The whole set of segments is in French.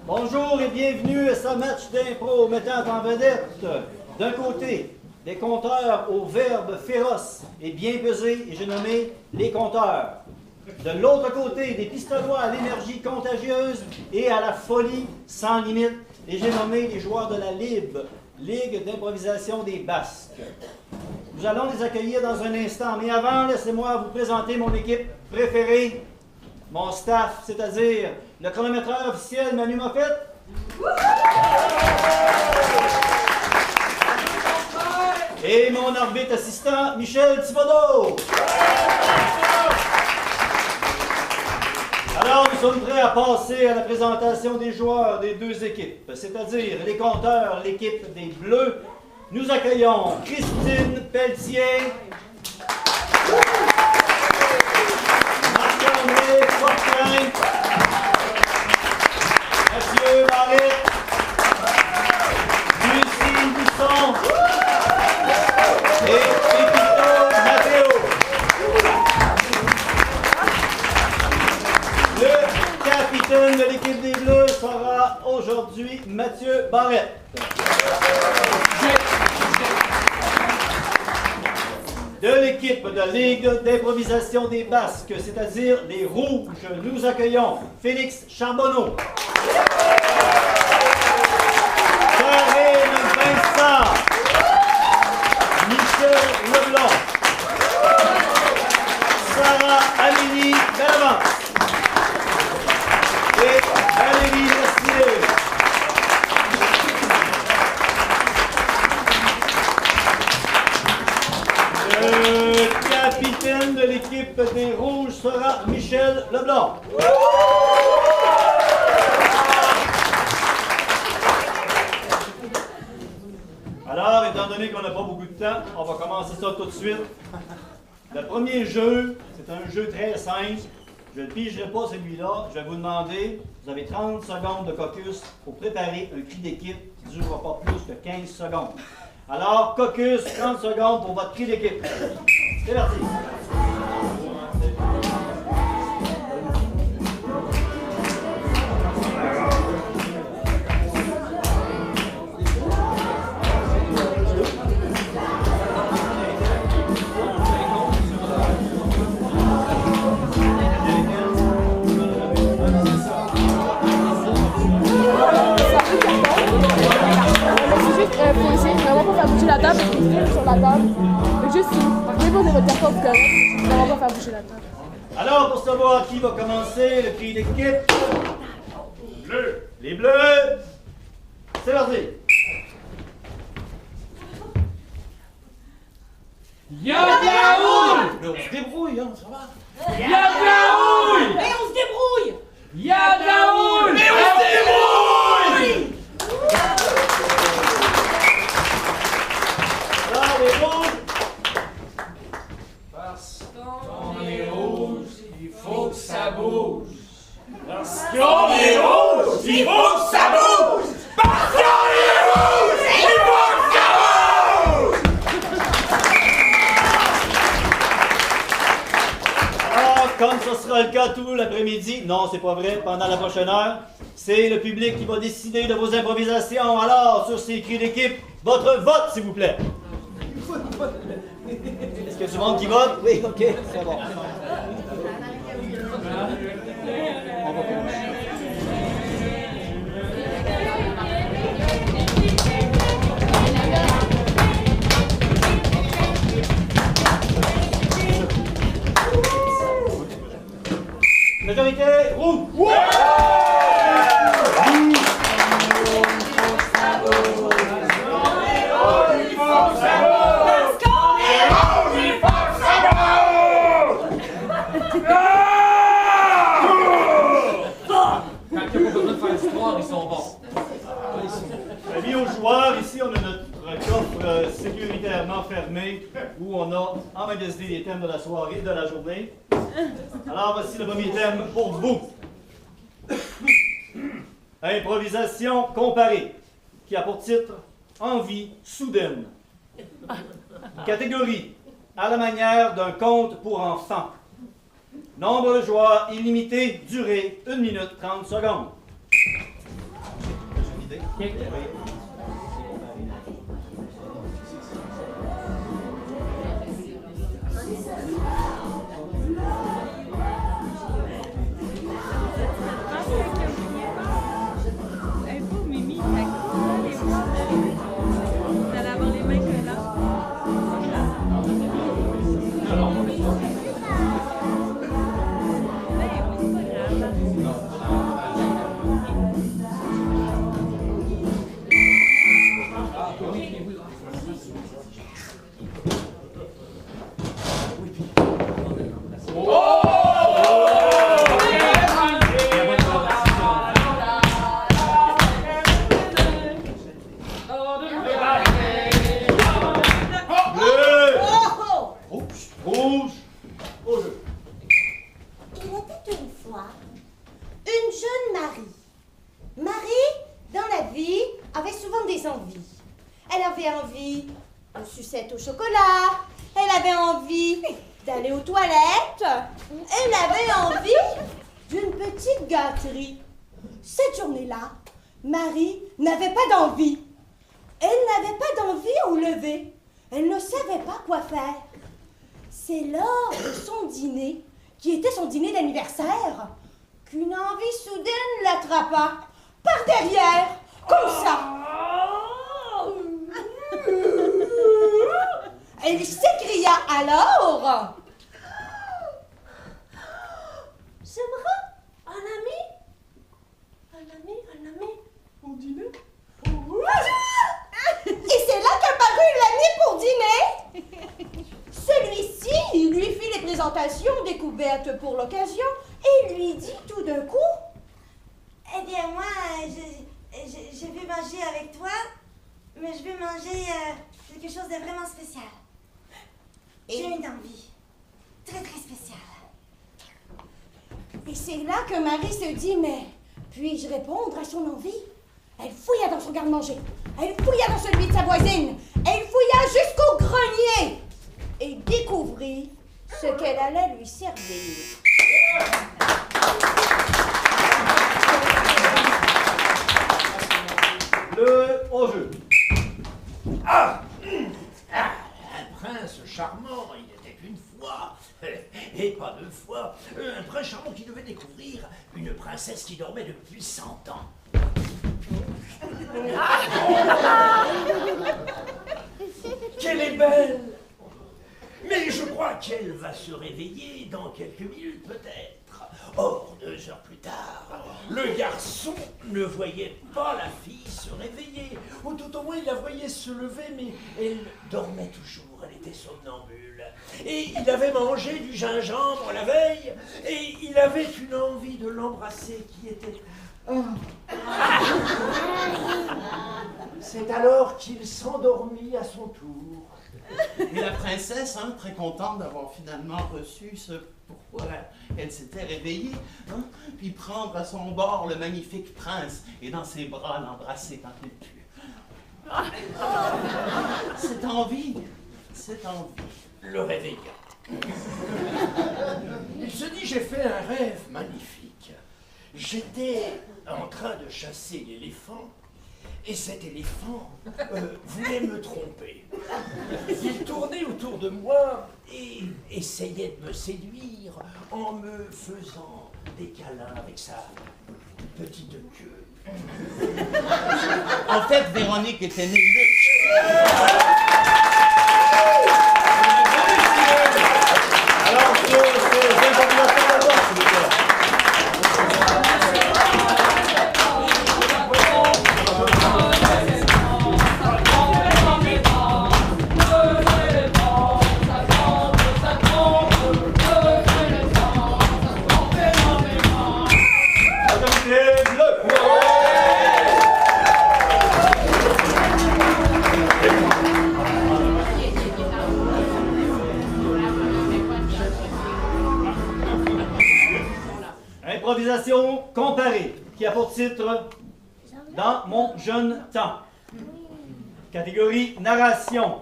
Bonjour et bienvenue à ce match d'impro mettant en vedette, d'un côté, des compteurs au verbe féroce et bien pesé, et j'ai nommé les compteurs. De l'autre côté, des pistolois à l'énergie contagieuse et à la folie sans limite, et j'ai nommé les joueurs de la LIB, Ligue d'improvisation des Basques. Nous allons les accueillir dans un instant, mais avant, laissez-moi vous présenter mon équipe préférée, mon staff, c'est-à-dire le chronométreur officiel Manu Moffett. Et mon arbitre assistant Michel Thibodeau. Alors, nous sommes prêts à passer à la présentation des joueurs des deux équipes, c'est-à-dire les compteurs, l'équipe des Bleus. Nous accueillons Christine Pelletier, Marc-André Fortin, Mathieu Barrette, Lucie Busson et Pépito Matteo. Le capitaine de l'équipe des Bleus sera aujourd'hui Mathieu Barrette. De l'équipe de la Ligue d'improvisation des Basques, c'est-à-dire des Rouges, nous accueillons Félix Charbonneau, Karine Vincent, Michel Leblanc, Sarah Amélie Bellavance et Valérie Messier. Le capitaine de l'équipe des Rouges sera Michel Leblanc. Alors, étant donné qu'on n'a pas beaucoup de temps, on va commencer ça tout de suite. Le premier jeu, c'est un jeu très simple. Je ne pigerai pas celui-là. Je vais vous demander, vous avez 30 secondes de caucus pour préparer un cri d'équipe qui ne durera pas plus que 15 secondes. Alors, caucus, 30 secondes pour votre cri d'équipe. C'est parti. Faut essayer vraiment pas faire bouger la table et écrire sur la table. Mais juste si vous déposez votre carton du correct, vraiment pas faire bouger la table. Alors, pour savoir qui va commencer le cri d'équipe, Bleu. Les Bleus, c'est parti. Y'a de la houille! Mais on se débrouille, hein, ça va. Y'a de la houille! Mais on se débrouille! Y'a de la houille! Mais on se débrouille! Alors, les Rouges. Parce qu'on est rouge, il faut que ça bouge. Parce qu'on est rouge, il faut que ça bouge! Parce qu'on est rouge, il faut que ça bouge! Alors, comme ce sera sera le cas tout l'après-midi. Non, c'est pas vrai. Pendant la prochaine heure, c'est le public qui va décider de vos improvisations. Alors, sur ces cris d'équipe, votre vote, s'il vous plaît. Est-ce qu'il y a du monde qui vote? Oui, ok, c'est bon. On va commencer. Majorité rouge. Ouais! Amis aux joueurs, ici on a notre coffre sécuritairement fermé où on a emmagasiné les thèmes de la soirée, de la journée. Alors voici le premier thème pour vous. Improvisation comparée, qui a pour titre Envie soudaine. Catégorie à la manière d'un conte pour enfants. Nombre de joueurs illimité, durée 1 minute 30 secondes. Au chocolat, elle avait envie d'aller aux toilettes, elle avait envie d'une petite gâterie. Cette journée-là, Marie n'avait pas d'envie. Elle n'avait pas d'envie au lever. Elle ne savait pas quoi faire. C'est lors de son dîner, qui était son dîner d'anniversaire, qu'une envie soudaine l'attrapa par derrière, comme ça. Elle s'écria alors: j'aimerais un ami au dîner. Et c'est là qu'apparut l'ami pour dîner. Celui-ci lui fit les présentations découvertes pour l'occasion et lui dit tout d'un coup: eh bien moi, je vais manger avec toi, mais je vais manger quelque chose de vraiment spécial. J'ai une envie très très spéciale. Et c'est là que Marie se dit: mais puis-je répondre à son envie? Elle fouilla dans son garde-manger, elle fouilla dans celui de sa voisine, elle fouilla jusqu'au grenier et découvrit ce qu'elle allait lui servir. Le au-jeu. Un prince charmant, il était une fois, et pas deux fois, un prince charmant qui devait découvrir une princesse qui dormait depuis 100 ans. Qu'elle est belle! Mais je crois qu'elle va se réveiller dans quelques minutes peut-être. Or, 2 heures plus tard, le garçon ne voyait pas la fille se réveiller. Ou tout au moins, il la voyait se lever, mais elle dormait toujours, elle était somnambule. Et il avait mangé du gingembre la veille, et il avait une envie de l'embrasser qui était... C'est alors qu'il s'endormit à son tour. Et la princesse, très contente d'avoir finalement reçu ce pourquoi elle s'était réveillée, puis prendre à son bord le magnifique prince et dans ses bras l'embrasser quand il put. Cette envie le réveilla. Il se dit, nuit, j'ai fait un rêve magnifique. J'étais en train de chasser l'éléphant, et cet éléphant voulait me tromper. Il tournait autour de moi et essayait de me séduire en me faisant des câlins avec sa petite queue. En fait, Véronique était née Luc. Alors, c'est improvisation d'abord, s'il vous plaît. Improvisation comparée, qui a pour titre Dans mon jeune temps. Catégorie narration.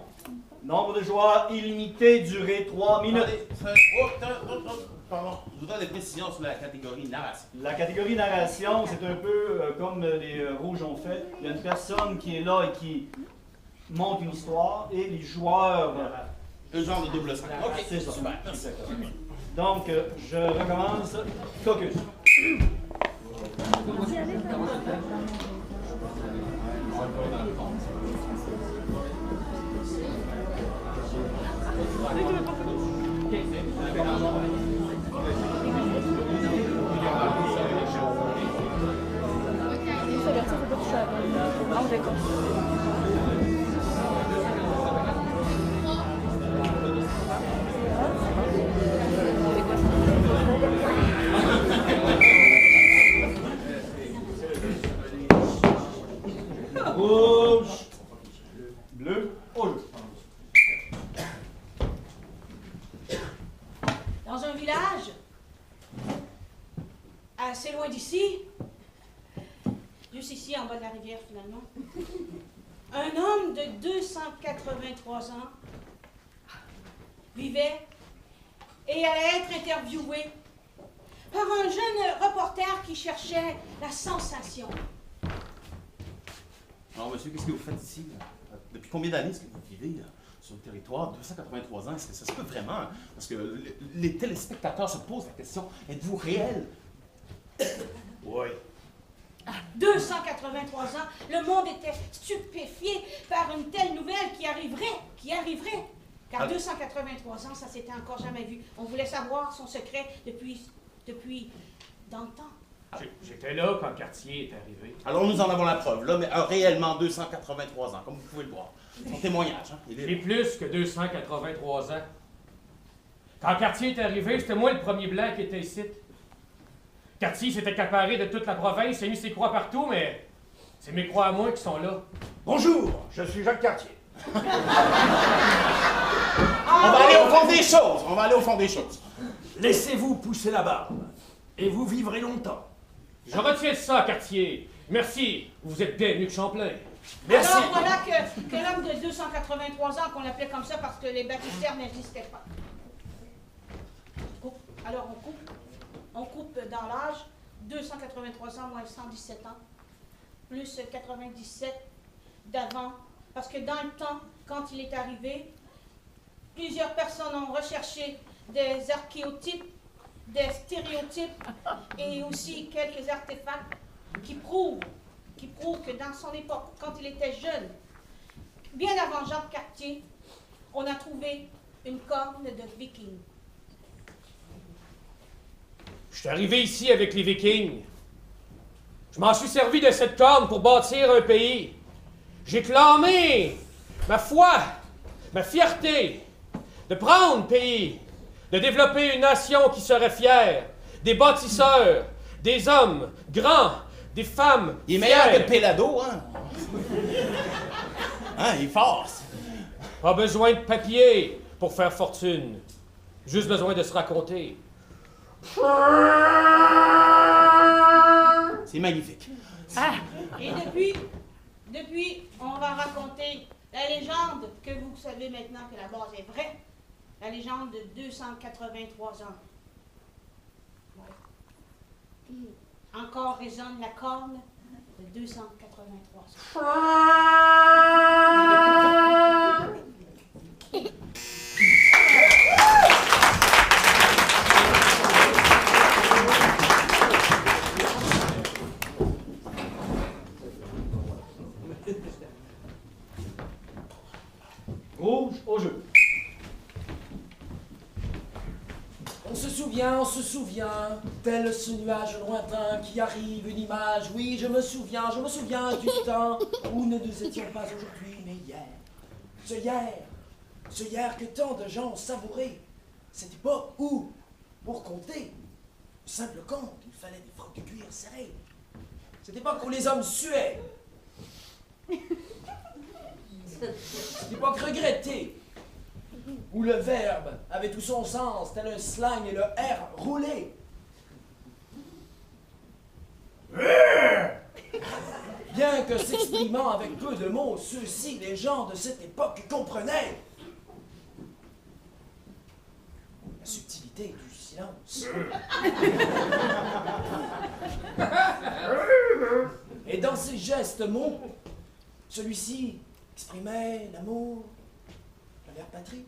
Nombre de joueurs illimité, durée 3 minutes. Pardon, je voudrais des précisions sur la catégorie narration. La catégorie narration, c'est un peu comme les rouges ont fait. Il y a une personne qui est là et qui monte une histoire et les joueurs. Un genre de double sac. Ok, C'est ça. super, merci. Donc, je recommence. Focus. Rouge, bleu, au jeu. Dans un village, assez loin d'ici, juste ici en bas de la rivière finalement, un homme de 283 ans vivait et allait être interviewé par un jeune reporter qui cherchait la sensation. Alors, monsieur, qu'est-ce que vous faites ici? Depuis combien d'années est-ce que vous vivez sur le territoire? 283 ans, est-ce que ça se peut vraiment? Parce que les téléspectateurs se posent la question, êtes-vous réel? Oui. 283 ans, le monde était stupéfié par une telle nouvelle qui arriverait. Car 283 ans, ça s'était encore jamais vu. On voulait savoir son secret depuis dans le temps. J'étais là quand Cartier est arrivé. Alors, nous en avons la preuve, là, mais réellement 283 ans, comme vous pouvez le voir. Son témoignage, hein? Il Et est... plus que 283 ans. Quand Cartier est arrivé, c'était moi le premier blanc qui était ici. Cartier s'est accaparé de toute la province, il a mis ses croix partout, mais c'est mes croix à moi qui sont là. Bonjour, je suis Jacques Cartier. On va aller au fond des choses, on va aller au fond des choses. Laissez-vous pousser la barbe, et vous vivrez longtemps. Je retiens ça, Cartier. Merci, vous êtes bien venu de Champlain. Merci. Alors voilà que l'homme de 283 ans, qu'on l'appelait comme ça parce que les baptistères n'existaient pas. Alors on coupe dans l'âge, 283 ans moins 117 ans, plus 97 d'avant, parce que dans le temps, quand il est arrivé, plusieurs personnes ont recherché des archéotypes, des stéréotypes et aussi quelques artefacts qui prouvent que dans son époque, quand il était jeune, bien avant Jacques Cartier, on a trouvé une corne de viking. Je suis arrivé ici avec les Vikings. Je m'en suis servi de cette corne pour bâtir un pays. J'ai clamé ma foi, ma fierté, de prendre pays, de développer une nation qui serait fière, des bâtisseurs, des hommes grands, des femmes Il est meilleur fières. que Pélado, hein? Hein, il est fort. Pas besoin de papier pour faire fortune. Juste besoin de se raconter. C'est magnifique. Et depuis, on va raconter la légende que vous savez maintenant que la base est vraie. La légende de 283 ans. Encore résonne la corne de 283. Rouge au jeu. On se souvient, tel ce nuage lointain qui arrive, une image, oui, je me souviens du temps où nous ne étions pas aujourd'hui, mais hier. Ce hier que tant de gens ont savouré, cette époque où, pour compter, au simple compte, il fallait des frocs de cuir serrés. Cette époque où les hommes suaient. Cette époque regrettée, où le verbe avait tout son sens, tel un slang, et le R roulé. Bien que s'exprimant avec peu de mots, ceux-ci, les gens de cette époque, comprenaient la subtilité du silence. Et dans ces gestes mots, celui-ci exprimait l'amour, la mère patrie.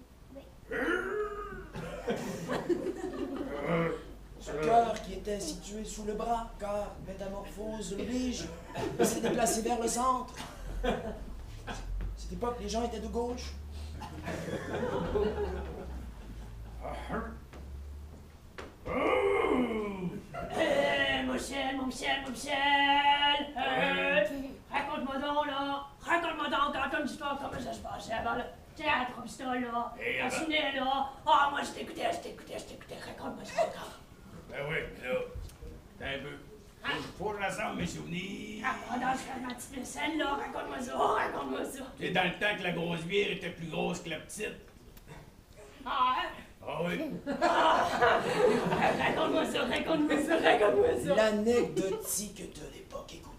Ce cœur qui était situé sous le bras, car métamorphose l'oblige, s'est déplacé vers le centre. Cette époque, les gens étaient de gauche. Mon ciel, raconte-moi donc encore une histoire, comment ça se passait avant le théâtre, comme ça, là, le ciné, là. Ah, moi, je t'écoutais, raconte-moi ça encore. Ben oui, là, t'as un peu. Faut que je rassemble mes souvenirs. Ah, dans ma petite scène, là, raconte-moi ça. C'est dans le temps que la grosse bière était plus grosse que la petite. Ah, hein? Ah oui. Raconte-moi ça. L'anecdotique de l'époque, écoutons.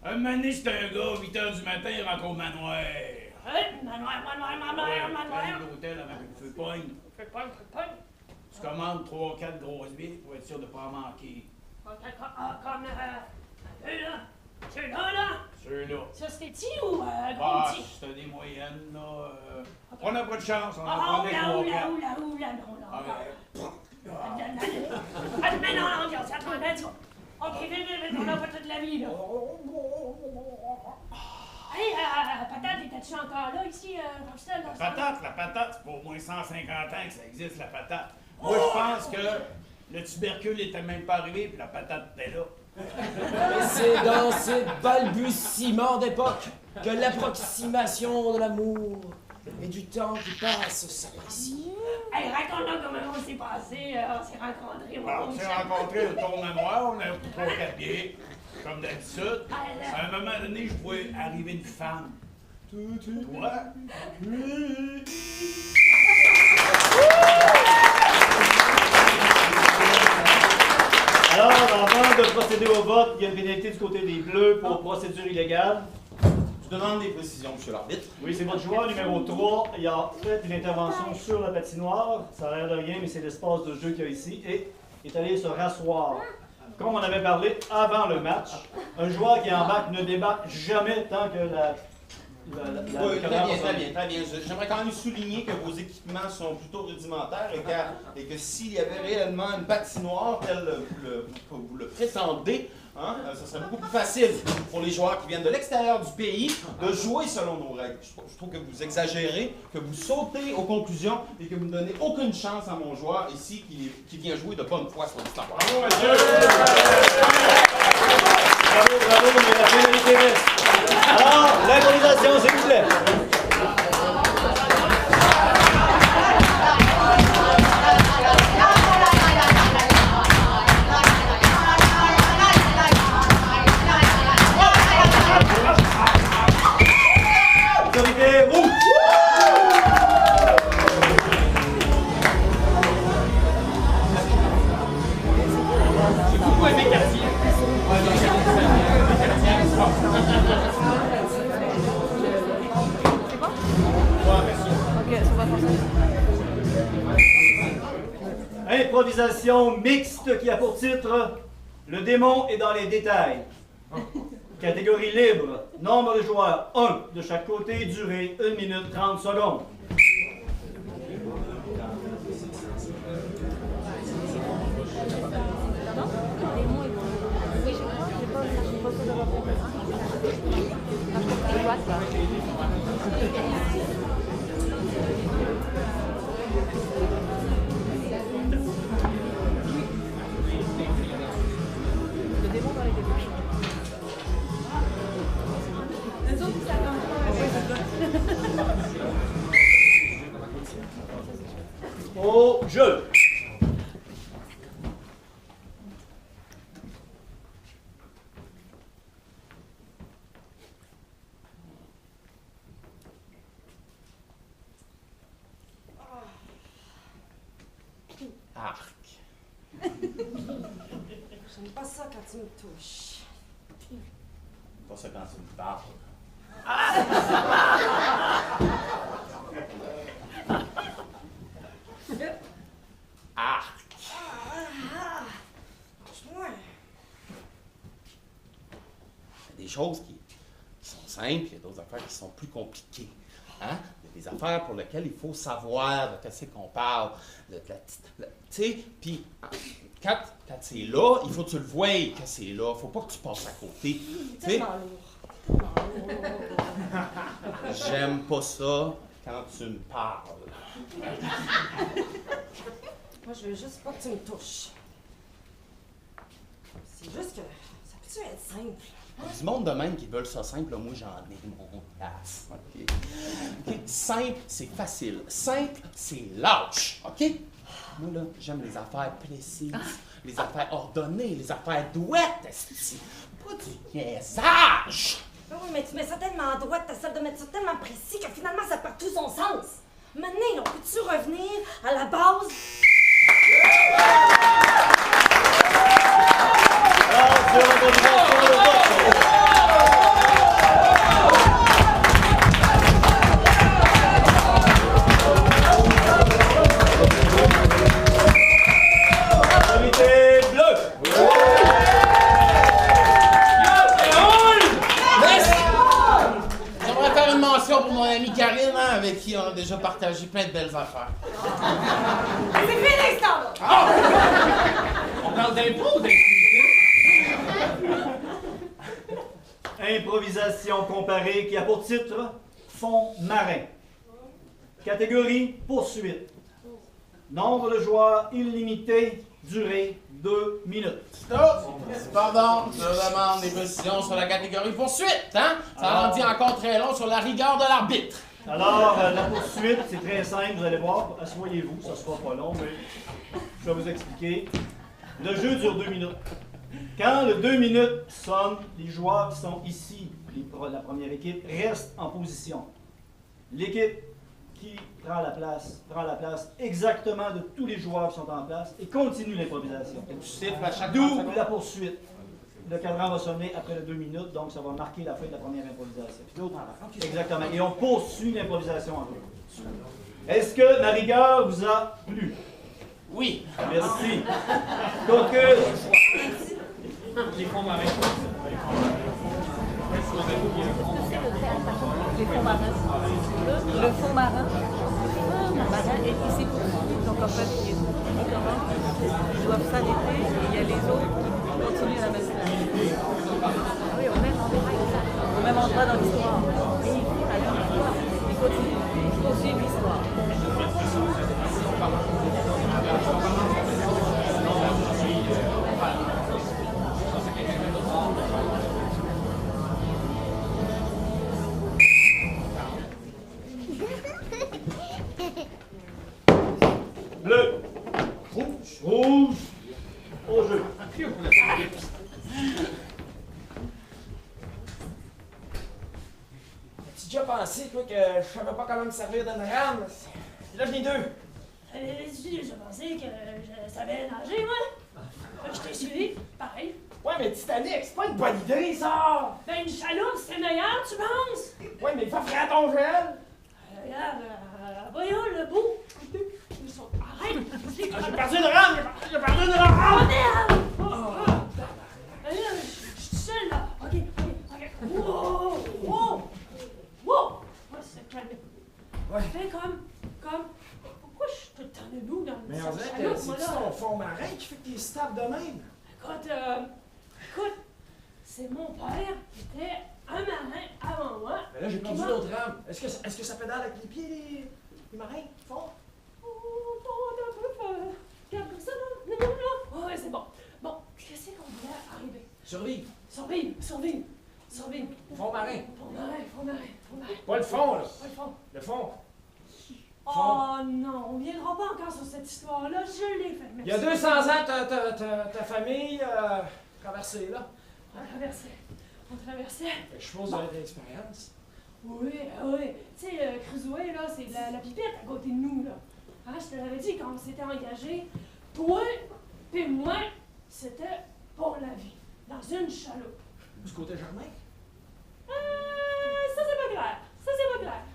Un moment donné, c'était un gars, 8h du matin, il rentre au manoir. Manoir. L'hôtel avec le feu pogne. Fais pas. Tu commandes 3-4 grosses bières pour être sûr de ne pas en manquer. Comme un peu, là. Ceux-là, là. Ceux-là. Ça, c'était petit ou gros Ah, petit? c'était des moyennes, là. On n'a pas de chance, on en Ah, prenait 3-4. oula, non. Ah, Mais non, ambiance, attends, ok, vite, on n'a pas toute la vie, là. Hey, Patate, étais-tu encore là, ici, dans ce La patate, c'est pour au moins 150 ans que ça existe, la patate. Moi, je pense que le tubercule n'était même pas arrivé, puis la patate était là. Et c'est dans ces balbutiements d'époque que l'approximation de l'amour et du temps qui passe s'apprécie. Hey, raconte-nous comment on s'est passé, on s'est rencontrés. Alors, on s'est rencontrés au tour manoir, on a pris 3-4 bières, comme d'habitude. À un moment donné, je voyais arriver une femme. Toi? Alors, avant de procéder au vote, il y a une pénalité du côté des Bleus pour procédure illégale. Je demande des précisions, monsieur l'arbitre. Oui, c'est votre joueur numéro 3. Il a fait une intervention sur la patinoire. Ça a l'air de rien, mais c'est l'espace de jeu qu'il y a ici. Et est allé se rasseoir. Comme on avait parlé avant le match, un joueur qui embarque ne débarque jamais tant que Oui, très bien. J'aimerais quand même souligner que vos équipements sont plutôt rudimentaires et que s'il y avait réellement une patinoire telle vous le prétendez, hein, ça serait beaucoup plus facile pour les joueurs qui viennent de l'extérieur du pays de jouer selon nos règles. Je trouve que vous exagérez, que vous sautez aux conclusions et que vous ne donnez aucune chance à mon joueur ici qui vient jouer de bonne foi sur l'histoire. Bravo, monsieur! Bravo, mais la pénalité reste. Alors, l'improvisation, s'il vous plaît. Autorité rouge. J'ai beaucoup aimé Cartier. Improvisation mixte qui a pour titre « Le démon est dans les détails ». Catégorie libre. Nombre de joueurs, 1 de chaque côté. Durée, 1 minute 30 secondes. Au jeu. Arc. J'aime pas ça quand tu me touches. Pas ça quand tu me parles. Arc. Touche-moi. Il y a des choses qui sont simples, il y a d'autres affaires qui sont plus compliquées. Hein? Il y a des affaires pour lesquelles il faut savoir de qu'est-ce qu'on parle. Tu sais, puis quand c'est là, il faut que tu le voies que c'est là. Faut pas que tu passes à côté. Tellement lourd. J'aime pas ça quand tu me parles. Moi, je veux juste pas que tu me touches. C'est juste que ça peut-tu être simple? Il y a du monde de même qui veulent ça simple, là, moi j'en ai mon place. OK? Simple, c'est facile. Simple, c'est lâche. OK? Moi, là, j'aime les affaires précises, les affaires ordonnées, les affaires douettes, esti. Pas du niaisage! Oui, mais tu mets ça tellement droit, t'essaies de mettre ça tellement précis que finalement ça perd tout son sens. Maintenant, on peut-tu revenir à la base? J'aimerais faire une mention pour mon amie Karine, hein, avec qui on a déjà partagé plein de belles affaires. C'est fini, ça! Ah! On parle d'impro ou d'activité? Improvisation comparée qui a pour titre Fond marin. Catégorie poursuite. Nombre de joueurs illimité. Durée 2 minutes. Stop! Pardon, je demande des positions sur la catégorie poursuite, hein? Ça en dit encore très long sur la rigueur de l'arbitre. Alors, la poursuite, c'est très simple, vous allez voir. Asseyez-vous, ça sera pas long, mais je vais vous expliquer. Le jeu dure 2 minutes. Quand le 2 minutes sonne, les joueurs qui sont ici, la première équipe, restent en position. L'équipe qui prend la place exactement de tous les joueurs qui sont en place et continue l'improvisation. Tu siffles à chaque D'où 30 secondes. la poursuite. Le cadran va sonner après les 2 minutes, donc ça va marquer la fin de la première improvisation. Exactement. Et on poursuit l'improvisation en deux. Est-ce que ma rigueur vous a plu? Oui. Merci. Donc, Les fonds marins. Les fonds marins. Le fond marin. Est ici pour nous. Donc en fait, ils doivent s'arrêter et il y a les autres qui continuent la machine. Ah oui, au même endroit dans l'histoire. Ils poursuivent l'histoire. bleu, rouge, au jeu. As-tu déjà pensé, toi, que je savais pas comment me servir d'une rame? Et là, j'en ai deux. Avais-tu déjà pensé que je savais nager, moi? Je t'ai suivi, pareil. Ouais, mais Titanic, c'est pas une bonne idée, ça! Ben, une chaloupe, c'est meilleur, tu penses? Ouais, mais il faut faire à ton gel! Regarde, voyons le bout. Arrête, je J'ai perdu une rame! J'ai perdu une rame! Oh merde! Je suis seule là. Ok. Wow! Ouais, c'est calme. Ouais. Fais comme. Pourquoi je suis tout le temps debout dans le Mais on dirait chaloupe, que moi, c'est là? ton fond marin qui fait que t'es stable de même. Écoute, c'est mon père qui était un marin avant moi. Mais là, j'ai perdu Comment? l'autre rame. Est-ce que ça pédale avec les pieds, les marins, fort? Regarde comme ça, là. Non. Ouais, c'est bon. Bon, qu'est-ce qu'on voulait arriver? Survivre. Survivre. Fond marin. Fond marin. Pas le fond, là. Pas le fond. Le fond. Oh non, on viendra pas encore sur cette histoire-là. Je l'ai fait. Il y a 200 ans, ta famille traversée, là. On traversait. Fait que je suppose que vous avez de l'expérience. Oui. Tu sais, Crusoe, là, c'est la pipette à côté de nous, là. Hein, je te l'avais dit quand on s'était engagés. Toi et moi, c'était pour la vie. Dans une chaloupe. Du côté jardin? Ça, c'est pas clair.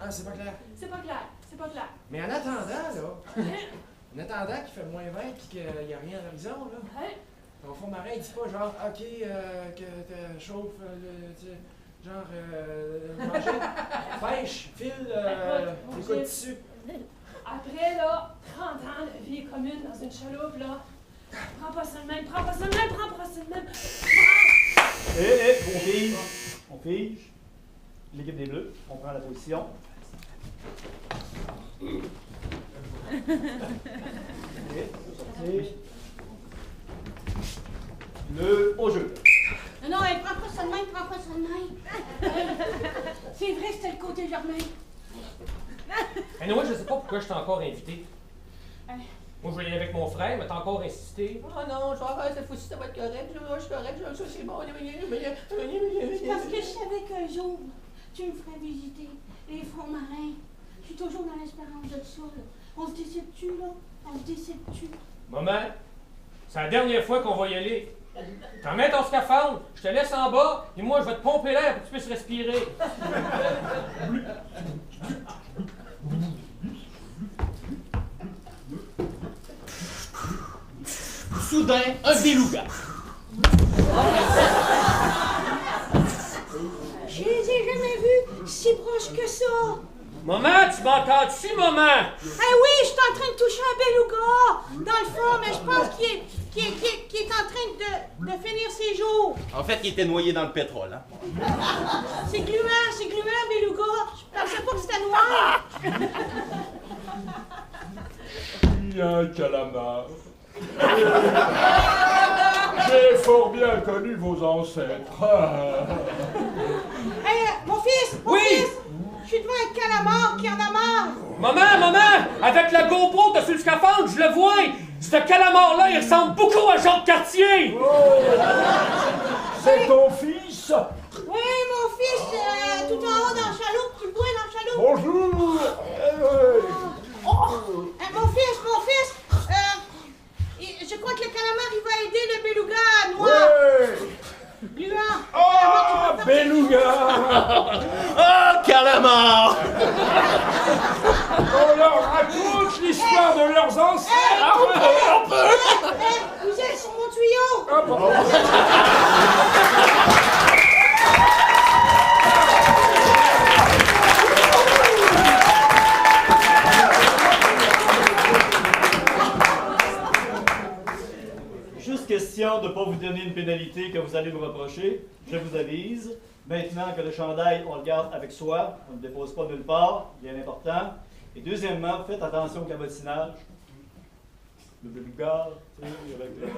Ah, c'est pas clair. C'est pas clair. Mais en attendant, là, qu'il fait moins 20 et qu'il n'y a rien à l'horizon, là, Ouais. ton fond marin, il dit pas genre, OK, que tu chauffes, manger, pêche, file, des coups de tissu. Après, là, 30 ans de vie commune dans une chaloupe, là, prends pas ça de même. On fige. L'équipe des Bleus, on prend la position. Sortir. Au jeu. Non, prends pas ça de même. C'est vrai, c'était le côté Germain. Mais moi, je sais pas pourquoi je t'ai encore invité. Moi, je voulais y aller avec mon frère, mais t'as encore insisté. Oh non, je vais faire cette fois-ci, ça va être correct. Je suis correct, ça c'est bon. C'est parce que je savais qu'un jour, tu me ferais visiter les fonds marins. Je suis toujours dans l'espérance de ça, là. On se décide-tu, là? Maman, c'est la dernière fois qu'on va y aller. T'en mets ton scaphandre, je te laisse en bas, et moi, je vais te pomper l'air pour que tu puisses respirer. Soudain, un beluga. Je les ai jamais vus si proches que ça. Maman, tu m'entends-tu, maman? Ah oui, je suis en train de toucher un beluga dans le fond, mais je pense qu'il est en train de finir ses jours. En fait, il était noyé dans le pétrole, hein? C'est gluant, un beluga. Je pensais pas que c'était noir. Il y a un calamar. J'ai fort bien connu vos ancêtres. Hey, mon fils! Je suis devant un calamar qui en a marre. Maman! Avec la GoPro, t'as sur le scaphandre, je le vois! Ce calamar-là, il ressemble beaucoup à Jean de Cartier! Oh. C'est ton fils? Oui, mon fils, tout en haut dans la chaloupe, tu le vois dans la chaloupe. Bonjour! Mon fils, je crois que le calamar, il va aider le beluga noir. Ouais. Gluant. Oh, beluga! Oh, calamar! On leur raconte l'histoire de leurs ancêtres! Vous êtes sur mon tuyau. Juste question de ne pas vous donner une pénalité que vous allez me reprocher. Je vous avise. Maintenant que le chandail, on le garde avec soi, on ne le dépose pas nulle part, bien important. Et deuxièmement, faites attention au cabotinage. Le beluga, avec le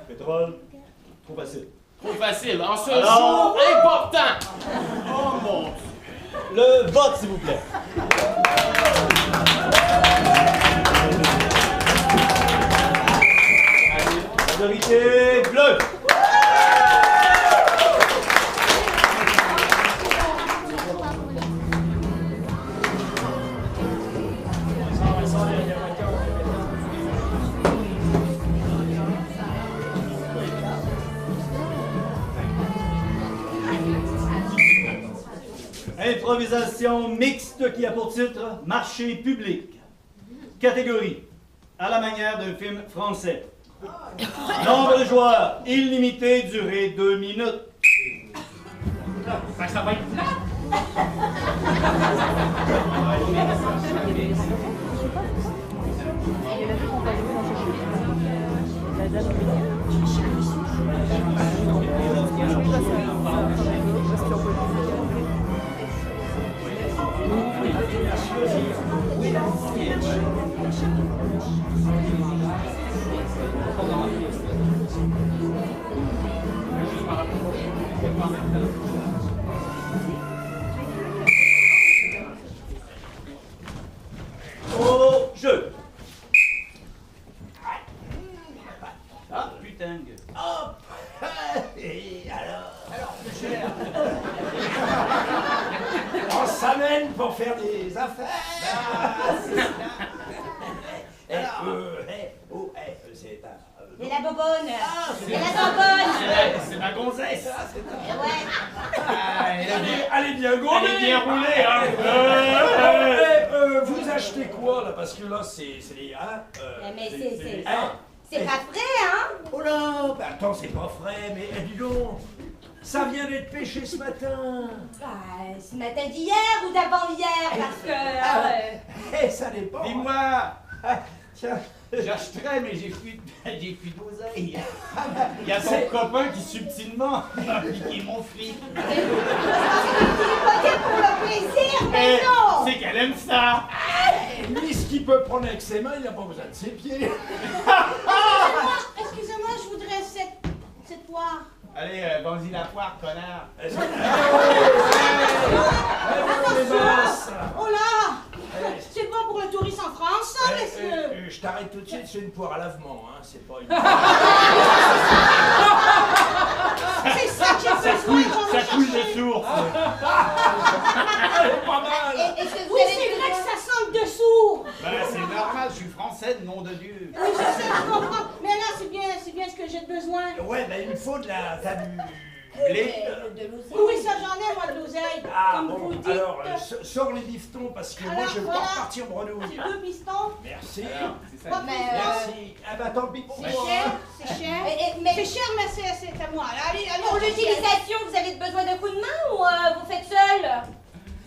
pétrole, trop facile. Trop facile, en ce Alors- jour important! Oh mon Dieu! Le vote, s'il vous plaît. Majorité bleue. Improvisation mixte qui a pour titre Marché public. Catégorie à la manière d'un film français. Nombre de joueurs illimité, durée 2 minutes. Ça va être plat. Au jeu. Ah, putain. Hop! Et alors, mon cher, on s'amène pour faire des affaires. C'est un... Et la bobonne. Ah, Et la bonbonne. C'est ma gonzesse. Ouais. Elle est bien gourmée. Elle est bien roulée, hein. Vous achetez quoi, là? Parce que là, c'est les... Hein, Mais hein? c'est pas frais, hein? Oh là! Bah, attends, c'est pas frais, mais dis donc! Ça vient d'être pêché ce matin! Bah, ce matin d'hier ou d'avant-hier, parce que... Ça dépend! Dis-moi. Tiens, j'achèterais, mais j'ai plus d'oseille. Il y a ton copain qui subtilement m'a piqué mon fric. C'est pour le plaisir, mais non! C'est qu'elle aime ça. Lui, ce qu'il peut prendre avec ses mains, il n'a pas besoin de ses pieds! Excusez-moi, je voudrais cette poire. Allez, vas-y la poire, connard. Oh là! C'est pas pour le tourisme en France, ça, monsieur! Je t'arrête tout de suite, c'est une poire à lavement, hein, c'est pas une... C'est ça que j'ai besoin, Ça coule de source. Pas mal! Est-ce que vous Oui, avez c'est vrai que ça sent le dessous! Ben, c'est normal, je suis français, nom de Dieu. Oui, je sais, je comprends. Mais là, c'est bien ce que j'ai besoin. Ouais, ben il me faut de la... T'as du... blé? De l'oseille. Oui, ça, j'en ai, moi, de l'oseille. Comme vous dites. Alors, sors les bifetons, parce que moi, Alors, je veux voilà. pas repartir bredouille. C'est 2 pistons. Merci. C'est ça. Mais, Merci. Ah bah tant pis pour C'est moi. cher, c'est cher. mais C'est cher, mais c'est à moi. Allez, pour l'utilisation, vous avez besoin d'un coup de main ou vous faites seul?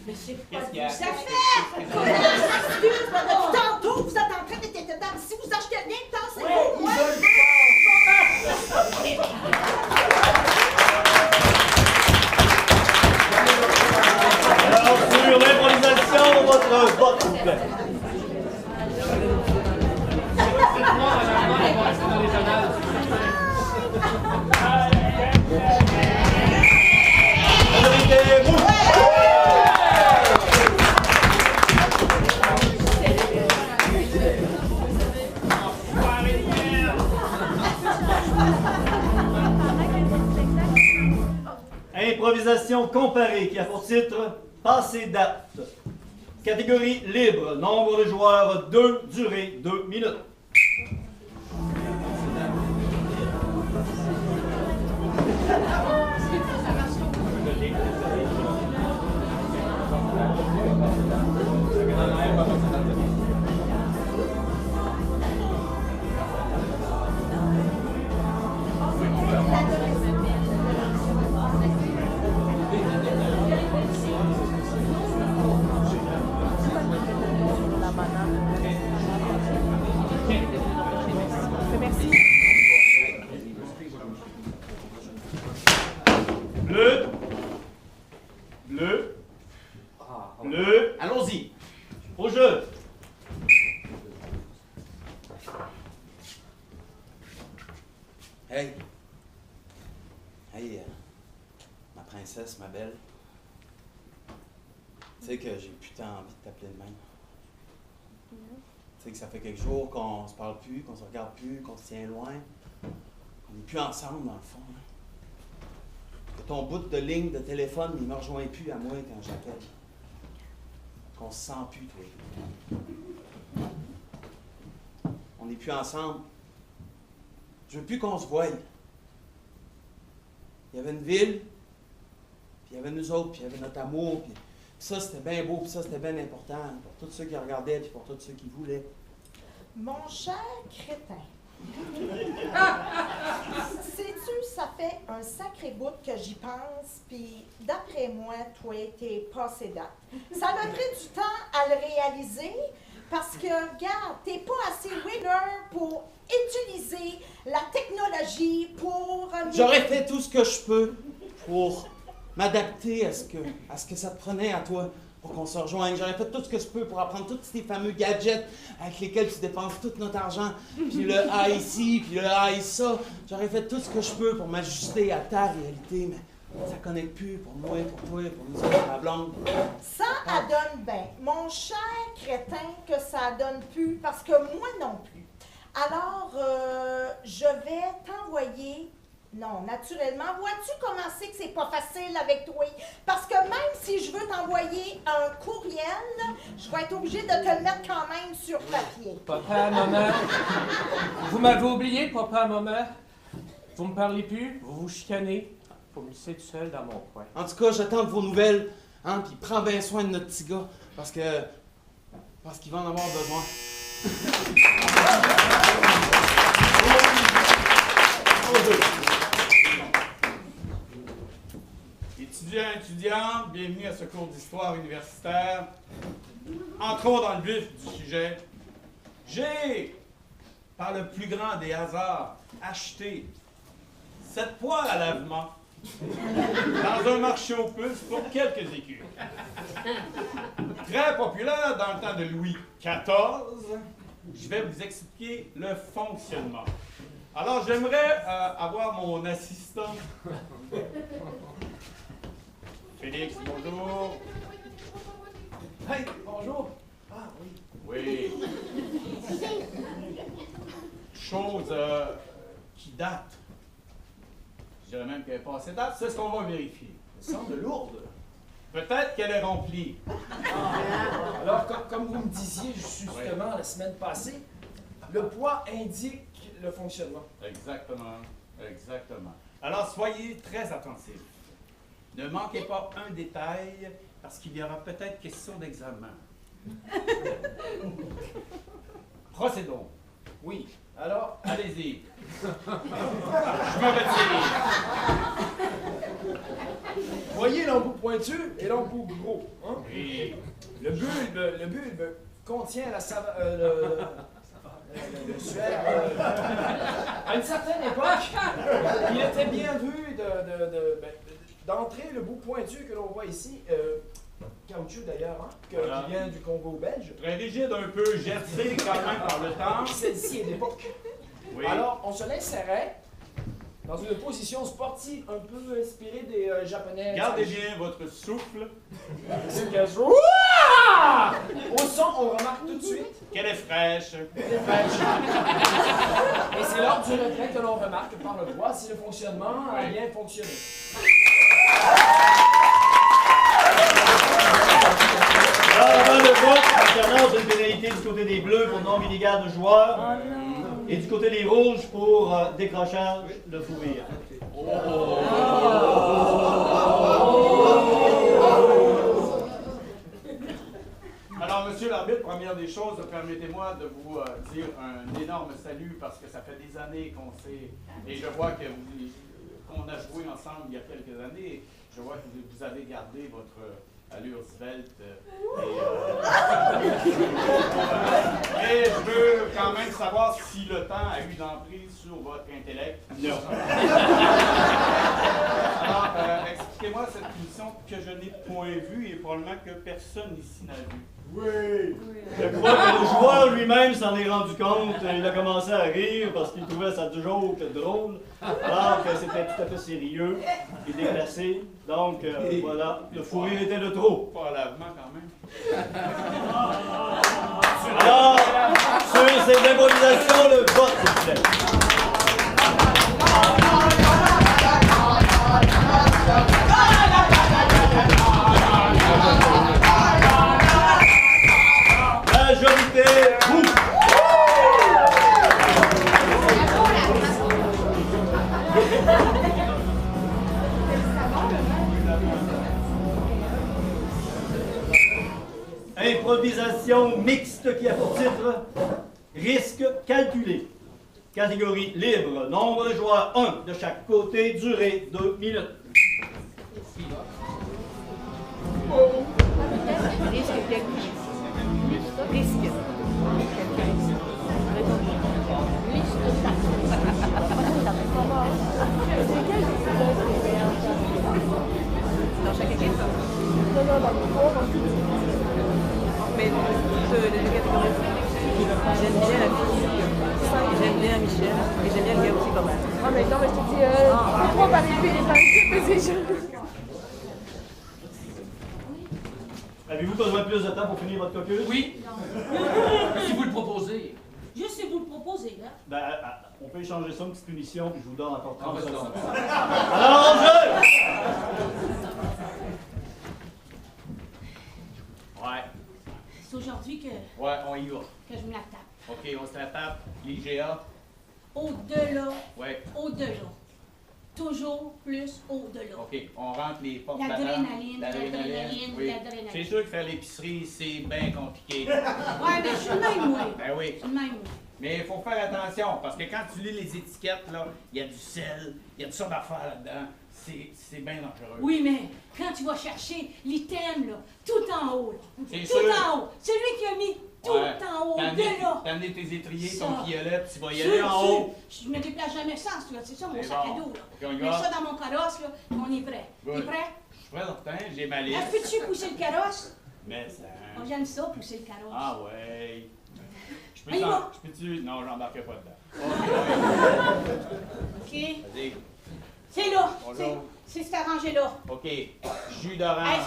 Mais c'est pas Qu'est-ce qu'il y a? ça fait! Excuse-moi, depuis tantôt, vous êtes en train d'être dedans. Si vous achetez rien, c'est Ils vous. veulent Alors, sur l'improvisation, votre vote, s'il vous plaît. Majorité, vous. Improvisation comparée qui a pour titre Passé date. Catégorie libre. Nombre de joueurs 2. Durée 2 minutes. Bleu. Bleu. Bleu. Allons-y. Au jeu. Hey. Hey, ma princesse, ma belle. Tu sais que j'ai putain envie de t'appeler de même. Tu sais que ça fait quelques jours qu'on se parle plus, qu'on se regarde plus, qu'on se tient loin. On n'est plus ensemble, dans le fond. Hein. Que ton bout de ligne de téléphone, il ne me rejoint plus à moi quand j'appelle. Qu'on se sent plus, toi. On n'est plus ensemble. Je veux plus qu'on se voie. Il y avait une ville, puis il y avait nous autres, puis il y avait notre amour, puis ça c'était bien beau, puis ça c'était bien important pour tous ceux qui regardaient, puis pour tous ceux qui voulaient. Mon cher crétin, sais-tu, ça fait un sacré bout que j'y pense, puis d'après moi, toi, t'es passé date. Ça m'a pris du temps à le réaliser, parce que, regarde, t'es pas assez winner pour utiliser la technologie pour... J'aurais fait tout ce que je peux pour m'adapter à ce que ça te prenait à toi pour qu'on se rejoigne. J'aurais fait tout ce que je peux pour apprendre tous ces fameux gadgets avec lesquels tu dépenses tout notre argent, puis le A ici, puis le A et ça. J'aurais fait tout ce que je peux pour m'ajuster à ta réalité, mais ça connecte plus pour moi, pour toi, pour nous autres, ma blonde. Ça adonne bien. Mon cher crétin, que ça adonne plus, parce que moi non plus. Alors, je vais t'envoyer... Non, naturellement. Vois-tu comment c'est que c'est pas facile avec toi? Parce que même si je veux t'envoyer un courriel, je vais être obligée de te le mettre quand même sur papier. Papa, maman, vous m'avez oublié, papa, maman. Vous me parlez plus, vous vous chicanez. Faut me laisser tout seul dans mon coin. En tout cas, j'attends de vos nouvelles, hein, puis prends bien soin de notre petit gars, parce qu'il va en avoir besoin. Étudiants, étudiantes, bienvenue à ce cours d'histoire universitaire. Entrons dans le vif du sujet. J'ai, par le plus grand des hasards, acheté cette poêle à lavement dans un marché aux puces pour quelques écus. Très populaire dans le temps de Louis XIV, je vais vous expliquer le fonctionnement. Alors, j'aimerais avoir mon assistant. Félix, bonjour. Hey, bonjour. Ah oui. Oui. Chose qui date. Je dirais même qu'elle est passée date. C'est ce qu'on va vérifier. Elle semble lourde. Peut-être qu'elle est remplie. Alors, comme vous me disiez justement la semaine passée, le poids indique le fonctionnement. Exactement. Exactement. Alors, soyez très attentifs. Ne manquez pas un détail, parce qu'il y aura peut-être question d'examen. Procédons. Oui. Alors, allez-y. Je me retire. Voyez l'embout pointu et l'embout gros. Hein? Oui. Le bulbe contient la le suaire. À une certaine époque, il était bien vu d'entrer le bout pointu que l'on voit ici, caoutchouc d'ailleurs, hein, qui vient du Congo belge. Très rigide, un peu gercé quand même par le temps. Celle-ci est d'époque. Oui. Alors, on se l'insérait dans une position sportive un peu inspirée des Japonais. Gardez bien votre souffle. Au son, on remarque tout de suite qu'elle est fraîche. Elle est fraîche. Et c'est lors du retrait que l'on remarque par le poids si le fonctionnement a bien fonctionné. Alors, avant le vote, j'annonce une pénalité du côté des bleus pour nombre illégal de joueurs et du côté des rouges pour décrochage de fou rire. Alors, monsieur l'arbitre, première des choses, permettez-moi de vous dire un énorme salut parce que ça fait des années qu'on sait, et je vois qu'on a joué ensemble il y a quelques années, je vois que vous avez gardé votre allure svelte. Et je veux quand même savoir si le temps a eu d'emprise sur votre intellect. Non. Alors, expliquez-moi cette émission que je n'ai point vue et probablement que personne ici n'a vue. Oui. Je crois que le joueur lui-même s'en est rendu compte. Il a commencé à rire parce qu'il trouvait ça joke drôle. Alors que c'était tout à fait sérieux et déplacé. Donc, voilà, le fou rire était de trop. Pas à lavement quand même. Alors, sur ces improvisations, le vote, s'il vous plaît. Majorité rouge. Improvisation mixte qui a pour titre Risque calculé. Catégorie libre. Nombre de joueurs 1 de chaque côté. Durée 2 minutes. Risque calculé. Risque. Dans chaque équipe? Non, dans le cours, Mais les catégories. J'aime bien la fille. J'aime bien Michel. Et j'aime bien le gars aussi quand même. Ah, mais non, mais je te dis, 3 par épée et par épée, mais c'est juste. Avez-vous besoin de plus de temps pour finir votre caucus? Oui. Si vous le proposez. Juste si vous le proposez, là. Ben, on peut échanger ça, une petite punition, puis je vous donne encore 30 Ah, secondes. vas-y. Alors, jeu! Ouais, C'est aujourd'hui que on y va. je me la tape. OK, on se la tape. l'IGA. Au-delà, Ouais. au-delà. Toujours plus au-delà. OK, on rentre les portes L'adrénaline, l'adrénaline, Oui. l'adrénaline. C'est sûr que faire l'épicerie, c'est bien compliqué. Ouais, mais je suis le même, moi. Ben oui. Je suis le même, moi. Mais il faut faire attention, parce que quand tu lis les étiquettes, là, il y a du sel, il y a toutes sortes d'affaires là-dedans. C'est bien dangereux. Oui, mais quand tu vas chercher l'item, là, tout en haut, là, C'est tout sûr. en haut, celui qui a mis tout Ouais. en haut, T'as de là. amené tes étriers, Ça. ton piolet, puis tu vas y Sûr, aller en sûr. haut. Je me déplace jamais sans, c'est ça mon C'est sac à bon. dos, là. Ok, on y Je mets va. ça dans mon carrosse, là, puis on est prêt. Good. T'es prêt? Je suis prêt, certain, j'ai ma liste. Peux-tu pousser le carrosse? Mais ça... Oh, j'aime ça, pousser le carrosse. Ah ouais. Je On y va. peux-tu... Non, j'embarquerai pas dedans. OK. Vas-y. C'est là. Bonjour. C'est cet arrangé-là. OK. Jus d'orange. Hey,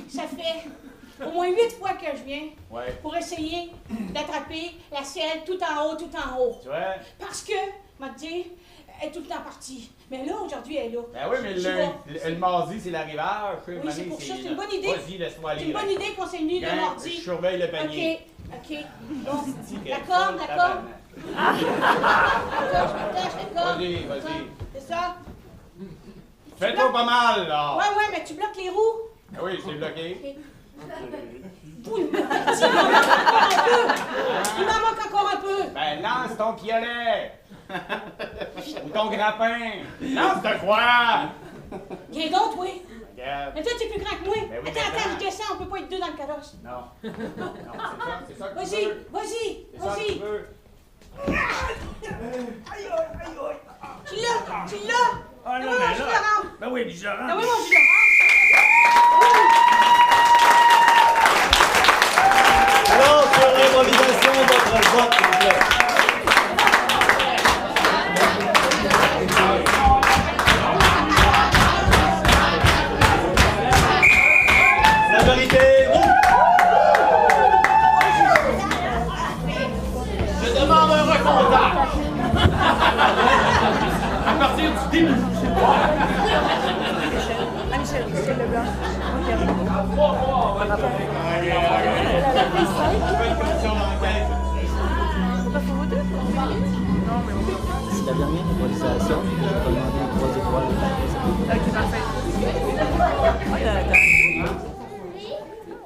ça fait au moins 8 fois que je viens Ouais. pour essayer d'attraper la selle tout en haut, tout en haut. Tu vois? Parce que, m'a dit, elle est tout le temps partie. Mais là, aujourd'hui, elle est là. Ben oui, mais Je vais- le mardi, c'est l'arrivage. Oui, c'est pour ça, c'est une bonne idée. Vas-y, laisse-moi aller. C'est une bonne idée qu'on s'est mis le Gang, mardi. je surveille le panier. OK. Bon. Tic, D'accord, tabarnak. d'accord. D'accord, je m'attache, d'accord. Vas-y, vas-y. C'est ça? Fais-toi pas mal, là. Ouais, mais tu bloques les roues. Ah oui, je t'ai bloqué. Il m'en manque encore un peu. Ben, lance ton piolet. Ou ton grappin. Lance-toi quoi? Viens donc, oui. Regarde. Mais toi, tu es plus grand que moi. Ben oui, Attends, mais je descends, on peut pas être deux dans le carrosse. Non. Non, c'est ça que tu Vas-y, veux. vas-y, C'est ça que vas-y. tu veux. Tu l'as. Ah non, Oui, mais mon jus là... d'orange. Ben oui, du jus d'orange. Ah oui, mon jus d'orange. Alors, sur l'improvisation, votre vote, s'il vous plaît. Majorité rouge. Je demande un recomptage. À partir du début. Ah, Michel Leblanc. C'est la dernière improvisation. Je vais demander 3 étoiles. Ok, parfait.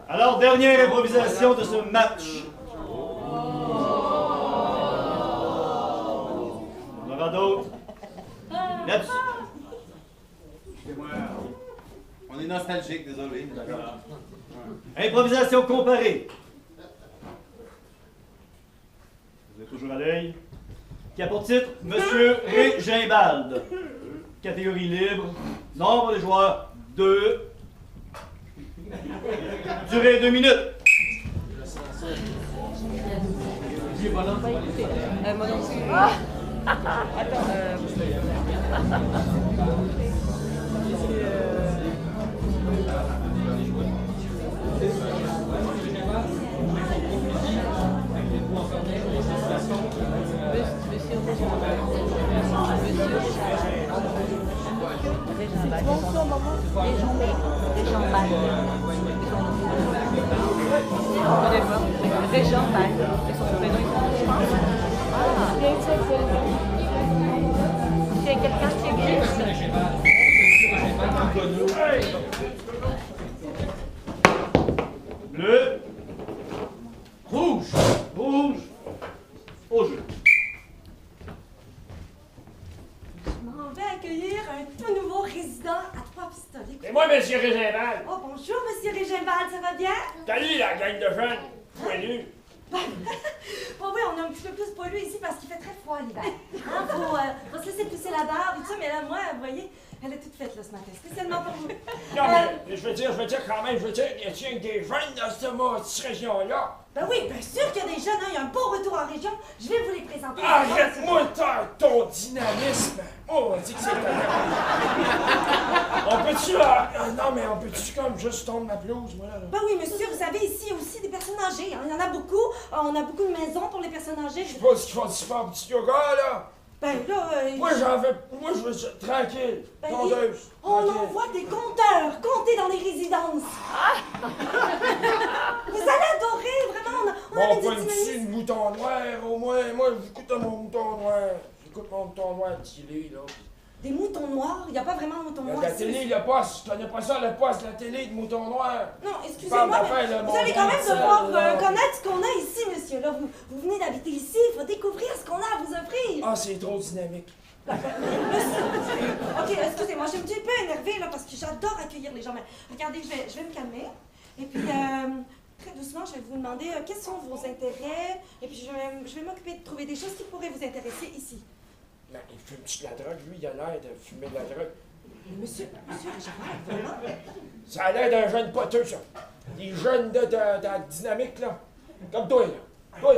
Alors, dernière improvisation de ce match. On aura d'autres. Là-dessus. Excusez-moi, on est nostalgique, désolé. D'accord. Improvisation comparée. Vous êtes toujours à l'œil. Qui a pour titre Monsieur Régimbald. Catégorie libre. Nombre de joueurs 2. Durée 2 minutes. Moi non plus. Attends, Régent Ball. Et son prénom, je pense. C'est quelqu'un qui existe. Bleu. Rouge. Rouge. moi, monsieur Régimbal. Oh, bonjour, monsieur Régimbal, ça va bien? Salut, la gang de jeunes poilus. Oh oui, on est un petit peu plus poilus ici parce qu'il fait très froid l'hiver. Hein, faut se laisser pousser la barbe et tout ça, mais là, moi, vous voyez, elle est toute faite là ce matin, spécialement pour vous. Non, mais je veux dire quand même, y a-t-il des jeunes dans cette région-là? Ben oui, bien sûr qu'il y a des jeunes, hein, il y a un beau retour en région. Je vais vous les présenter. Arrête-moi ton dynamisme! Oh, on dit que c'est On peut-tu, non, mais on peut-tu comme juste tomber ma pelouse, moi, là? Ben oui, monsieur, vous savez, ici aussi des personnes âgées, hein. Il y en a beaucoup. On a beaucoup de maisons pour les personnes âgées. Je sais pas ce qu'ils font du sport petit yoga, là! Ben là, moi, je veux ça, tranquille, tondeuse. On envoie des compteurs, compter dans les résidences. Vous allez adorer, vraiment, on a Bon, pas une petite mouton noir, au moins. Moi, j'écoute mon mouton noir. J'écoute mon mouton noir de télé, là. Des moutons noirs? Il n'y a pas vraiment de moutons noirs. La télé, le poste, je connais pas ça, le poste, la télé de mouton noir. Non, excusez-moi, mais vous allez quand même devoir connaître ce qu'on a ici, monsieur. Là, vous venez d'habiter ici, il faut découvrir ce qu'on a à vous offrir. Ah, c'est trop dynamique. Ok, excusez-moi, je suis un petit peu énervée, là, parce que j'adore accueillir les gens. Mais regardez, je vais me calmer. Et puis, très doucement, je vais vous demander quels sont vos intérêts. Et puis, je vais m'occuper de trouver des choses qui pourraient vous intéresser ici. Ben, il fume-tu de la drogue? Lui, il a l'air de fumer de la drogue. Monsieur, vraiment? Ça a l'air d'un jeune poteux, ça. Des jeunes de dynamique, là. Comme toi, là. Toi,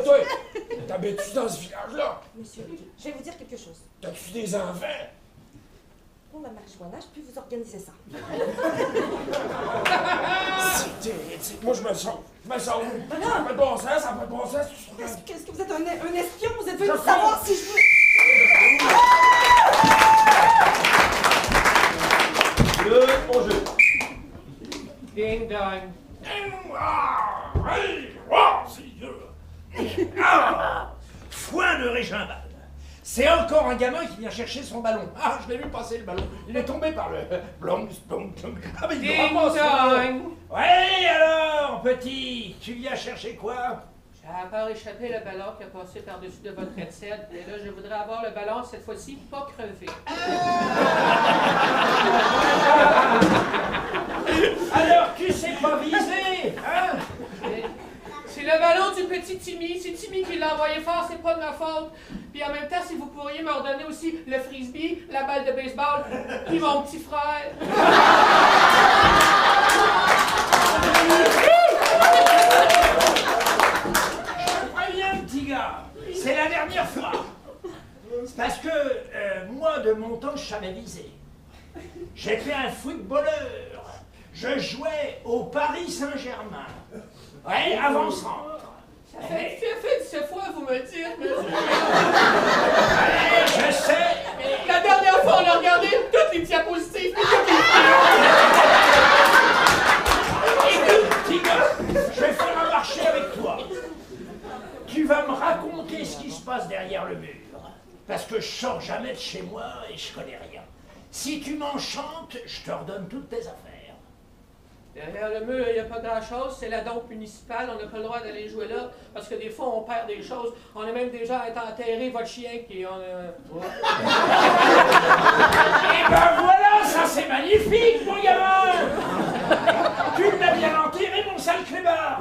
t'habites-tu dans ce village-là? Monsieur, je vais vous dire quelque chose. T'as-tu des enfants? Pour la marijuana, je peux vous organiser ça. Moi, je me sauve. Ça n'a pas de bon sens, ça n'a pas de bon sens. Est-ce que vous êtes un espion? Vous êtes venu savoir si je veux... Au jeu. Ding dong. Foin de Régimbal. C'est encore un gamin qui vient chercher son ballon. Ah, je l'ai vu passer le ballon. Il est tombé par le blong. Ah, mais il ramasse son ballon. Ouais, alors, petit, tu viens chercher quoi? J'ai à part échappé le ballon qui a passé par-dessus de votre headset. Et là, je voudrais avoir le ballon, cette fois-ci, pas crevé. Alors, tu sais pas viser, hein? C'est le ballon du petit Timmy. C'est Timmy qui l'a envoyé fort, c'est pas de ma faute. Puis en même temps, si vous pourriez me redonner aussi le frisbee, la balle de baseball, puis mon petit frère. Préviens, petit gars, c'est la dernière fois. C'est parce que moi, de mon temps, je savais viser. J'étais un footballeur. Je jouais au Paris Saint-Germain. Ouais, avant-centre. Ça fait 17 fois, vous me dites, monsieur. Ouais, je sais. La dernière fois, on a regardé toutes les diapositives. Écoute, petit gars, je vais faire un marché avec toi. Tu vas me raconter ce qui se passe derrière le mur. Parce que je sors jamais de chez moi et je connais rien. Si tu m'enchantes, je te redonne toutes tes affaires. Derrière le mur, il n'y a pas grand-chose. C'est la dompe municipale. On n'a pas le droit d'aller jouer là. Parce que des fois, on perd des choses. On est même déjà à enterrer votre chien qui... Et ben voilà, ça c'est magnifique, mon gamin! Tu l'as bien enterré, mon sale clébard!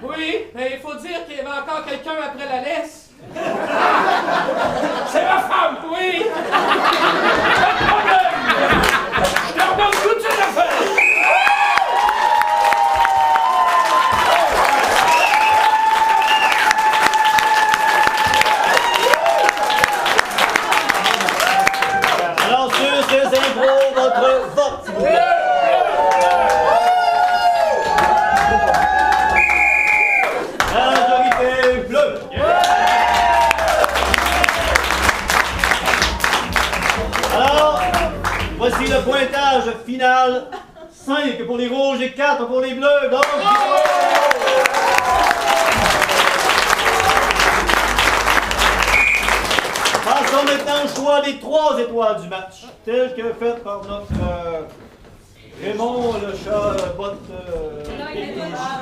Oui, mais il faut dire qu'il y avait encore quelqu'un après la laisse. C'est ma femme! Oui! Pas de problème! Je te redonne toutes ces affaires! Alors, sur ces impros, votre vote, s'il vous plaît. Majorité bleue. Alors, voici le pointage final. 5 pour les rouges et 4 pour les bleus. Donc, passons maintenant au choix des 3 étoiles du match, tel que fait par notre Raymond le Chabot.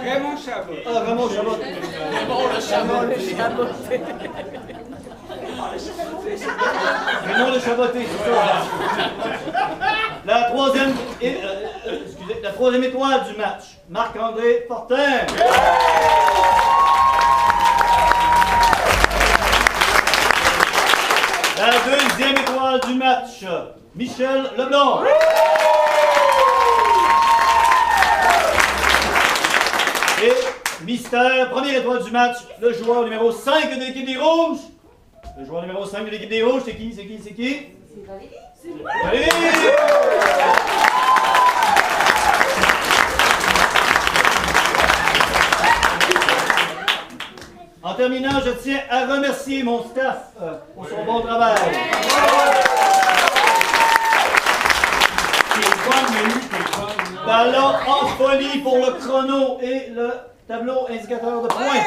Raymond Chabot. Ah, Raymond Chabot. Raymond le Chabot. Raymond le Chaboté, c'est ça. La 3e excusez, la troisième étoile du match, Marc-André Fortin. La deuxième étoile du match, Michel Leblanc. Et mystère, première étoile du match, le joueur numéro 5 de l'équipe des Rouges. Le joueur numéro 5 de l'équipe des Rouges, c'est qui? C'est qui? C'est qui? C'est Valérie. C'est moi! Valérie! En terminant, je tiens à remercier mon staff pour son bon travail. Ballon en folie pour le chrono et le tableau indicateur de points.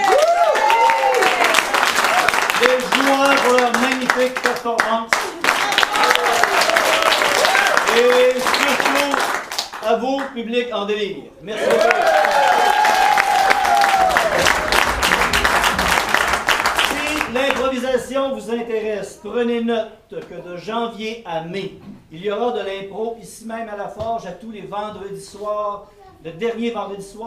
Les joueurs pour leur magnifique performance. Et surtout, à vous, public en délire. Merci beaucoup. L'improvisation vous intéresse, prenez note que de janvier à mai, il y aura de l'impro ici même à la Forge à tous les vendredis soirs, le dernier vendredi soir.